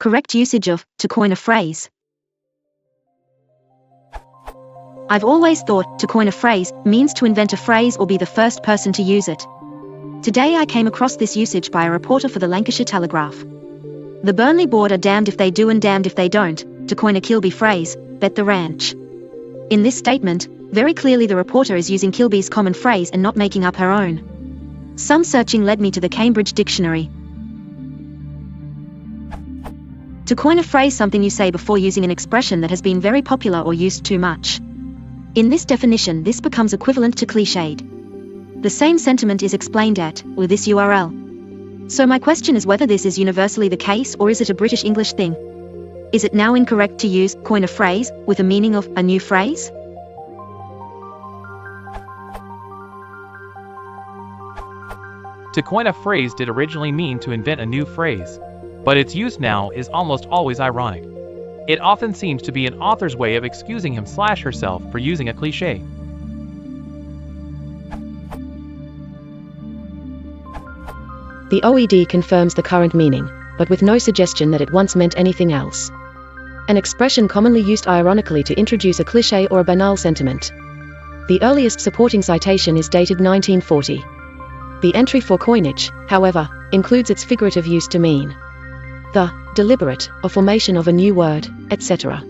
Correct usage of, to coin a phrase. I've always thought, to coin a phrase, means to invent a phrase or be the first person to use it. Today I came across this usage by a reporter for the Lancashire Telegraph. The Burnley board are damned if they do and damned if they don't, to coin a Kilby phrase, bet the ranch. In this statement, very clearly the reporter is using Kilby's common phrase and not making up her own. Some searching led me to the Cambridge Dictionary. To coin a phrase, something you say before using an expression that has been very popular or used too much. In this definition, this becomes equivalent to cliched. The same sentiment is explained at, or this URL. So my question is whether this is universally the case or is it a British English thing? Is it now incorrect to use, coin a phrase, with a meaning of, a new phrase? To coin a phrase did originally mean to invent a new phrase, but its use now is almost always ironic. It often seems to be an author's way of excusing him/herself for using a cliché. The OED confirms the current meaning, but with no suggestion that it once meant anything else. An expression commonly used ironically to introduce a cliché or a banal sentiment. The earliest supporting citation is dated 1940. The entry for coinage, however, includes its figurative use to mean the deliberate or formation of a new word, etc.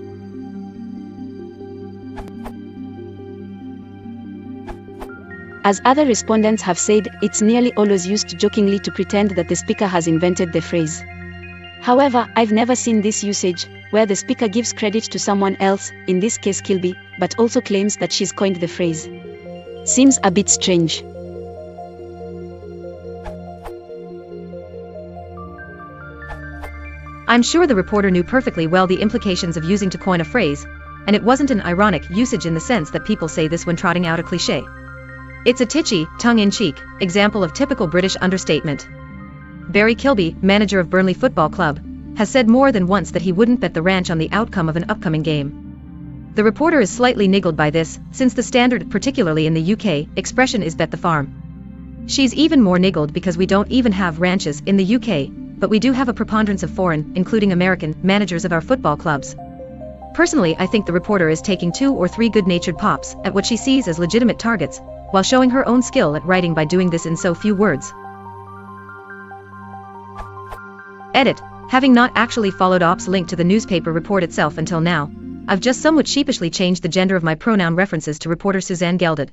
As other respondents have said, it's nearly always used jokingly to pretend that the speaker has invented the phrase. However, I've never seen this usage, where the speaker gives credit to someone else, in this case Kilby, but also claims that she's coined the phrase. Seems a bit strange. I'm sure the reporter knew perfectly well the implications of using to coin a phrase, and it wasn't an ironic usage in the sense that people say this when trotting out a cliché. It's a titchy, tongue-in-cheek example of typical British understatement. Barry Kilby, manager of Burnley Football Club, has said more than once that he wouldn't bet the ranch on the outcome of an upcoming game. The reporter is slightly niggled by this, since the standard, particularly in the UK, expression is bet the farm. She's even more niggled because we don't even have ranches in the UK, but we do have a preponderance of foreign, including American, managers of our football clubs. Personally, I think the reporter is taking 2 or 3 good-natured pops at what she sees as legitimate targets, while showing her own skill at writing by doing this in so few words. Edit. Having not actually followed Ops link to the newspaper report itself until now, I've just somewhat sheepishly changed the gender of my pronoun references to reporter Suzanne Gelded.